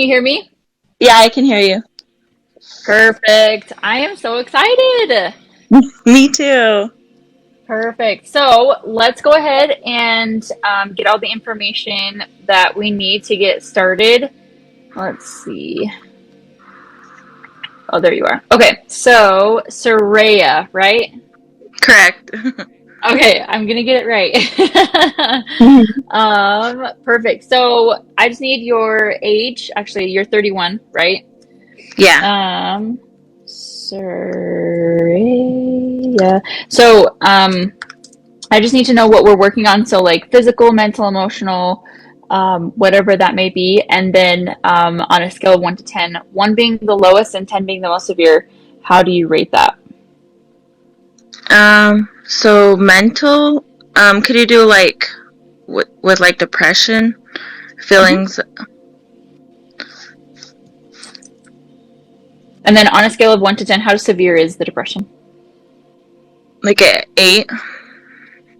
you hear me? Yeah, I can hear you. Perfect. I am so excited. Me too. Perfect. So let's go ahead and get all the information that we need to get started. Let's see. Oh, there you are. Okay, so Sirraya, right? Correct. Okay, I'm gonna get it right. Perfect. So I just need your age. Actually, you're 31, right? Yeah. Sirraya. So, I just need to know what we're working on. So, like physical, mental, emotional, whatever that may be. And then on a scale of 1 to 10, 1 being the lowest and 10 being the most severe, how do you rate that? So mental, could you do like with like depression Hmm. feelings? And then on a scale of 1 to 10, how severe is the depression? Like a 8?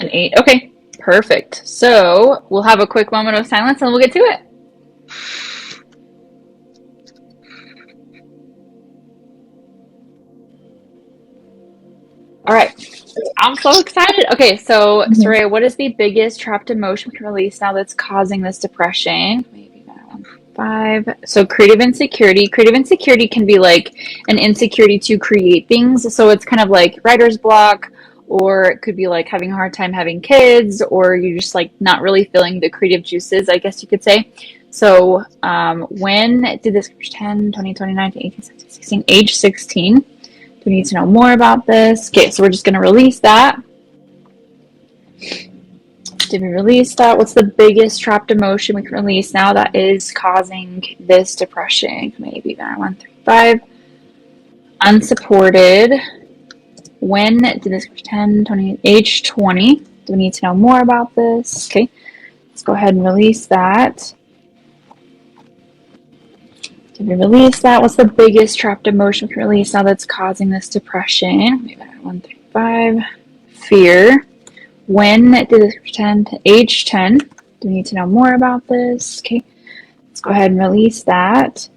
An 8. Okay, perfect. So we'll have a quick moment of silence and we'll get to it. All right. I'm so excited. Okay, so Mhm. Soraya, what is the biggest trapped emotion we can release now that's causing this depression? Maybe that one. 5. So creative insecurity. Creative insecurity can be like an insecurity to create things. So it's kind of like writer's block, or it could be like having a hard time having kids, or you're just like not really feeling the creative juices, I guess you could say. So when did this 10, 20, 29, 18, 17, 16, age 16? Do we need to know more about this? Okay, so we're just going to release that. Did we release that? What's the biggest trapped emotion we can release now that is causing this depression? Maybe that 1 through 5. Unsupported. When did this 10, 20, age 20? Do we need to know more about this? Okay, let's go ahead and release that. Did we release that? What's the biggest trapped emotion we can release now that's causing this depression? Maybe that 1 through 5. Fear. When did this pretend to age 10? Do we need to know more about this? Okay, let's go ahead and release that.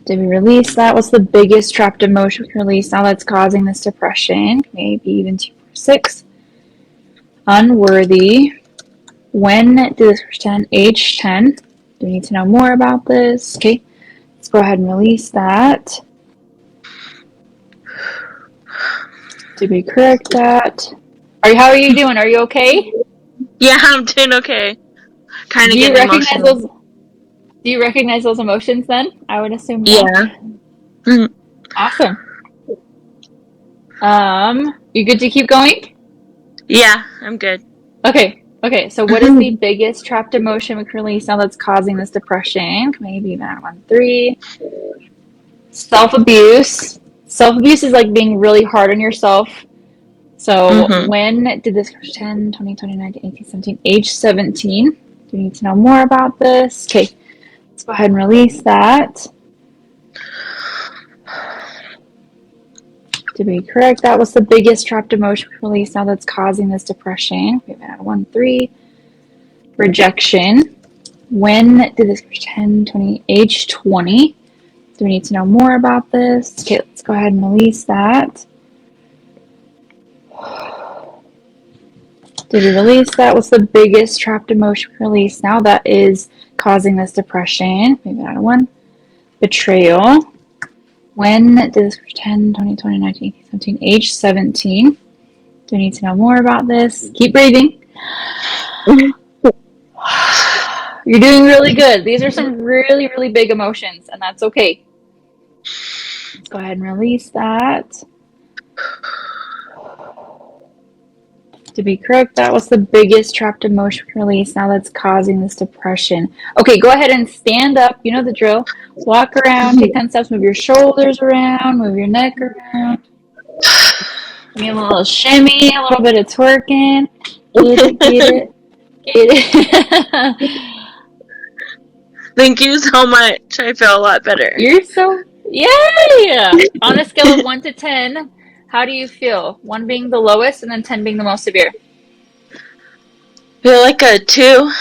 Did we release that? What's the biggest trapped emotion we can release now that's causing this depression? Maybe even 2 or 6. Unworthy. When did this pretend age 10? Do we need to know more about this? Okay, let's go ahead and release that. Did we correct that? How are you doing? Are you okay? Yeah, I'm doing okay. Kind Do of you getting recognize emotional. those do you recognize those emotions then? I would assume yeah. Yeah. Mhm. Awesome. You good to keep going? Yeah, I'm good. Okay. Okay. So what is the biggest trapped emotion we can release now that's causing this depression? Maybe that one. 3. Self-abuse. Self-abuse is like being really hard on yourself. So Mm-hmm. when did this 10, 20, 29, 18, 17, age 17? Do we need to know more about this? Okay. Let's go ahead and release that. Did we correct that? What's the biggest trapped emotion we can release now that's causing this depression? We've had 1, 3. Rejection. When did this 10, 20, age 20? Do we need to know more about this? Okay, let's go ahead and release that. Did we release that? What's the biggest trapped emotion release now that is causing this depression? Maybe not 1. Betrayal. When did this 10, 20, 20, 19, 17, age 17? Do we need to know more about this? Keep breathing. You're doing really good. These are some really, really big emotions, and that's okay. Let's go ahead and release that. To be correct, that was the biggest trapped emotion release now that's causing this depression. Okay, go ahead and stand up. You know the drill. Walk around, take 10 steps, move your shoulders around, move your neck around. Give me a little shimmy, a little bit of twerking. Get it, get it, get it. Thank you so much. I feel a lot better. You're so, yay! On a scale of 1 to 10, how do you feel? 1 being the lowest and then 10 being the most severe. Feel like a 2.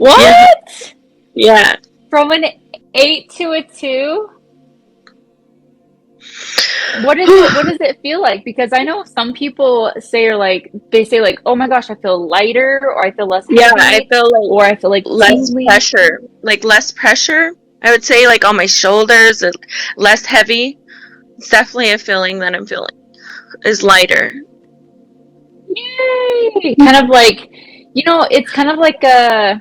What? Yeah. From an 8 to a 2? What does it feel like? Because I know some people say they say like, "Oh my gosh, I feel lighter," or "I feel less Yeah, I heavy," feel like or "I feel like less tingly." pressure. Like less pressure. I would say like on my shoulders, less heavy. It's definitely a feeling that I'm feeling is lighter. Yay! Kind of like, it's kind of like a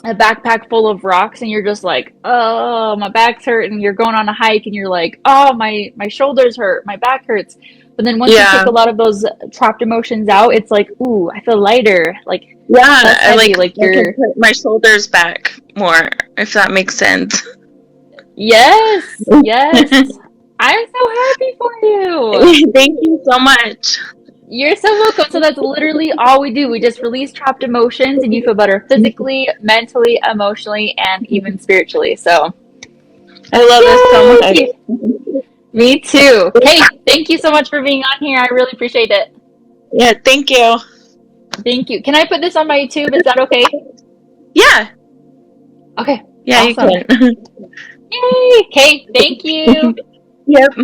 backpack full of rocks and you're just like, oh, my back's hurt, and you're going on a hike and you're like, oh, my shoulders hurt, my back hurts. But then once you take Yeah. a lot of those trapped emotions out, it's like, ooh, I feel lighter, like Yeah, less I heavy, like I can you're, put my shoulders back more, if that makes sense. yes, yes. I'm so happy for you. Thank you so much. You're so welcome. So that's literally all we do. We just release trapped emotions and you feel better physically, mentally, emotionally, and even spiritually. So, I love this so much. yay! Me too. Kate, thank you so much for being on here. I really appreciate it. Yeah, thank you. Thank you. Can I put this on my YouTube? Is that okay? Yeah, Okay, yeah, you awesome. can. Yay! Kate, thank you. Yep.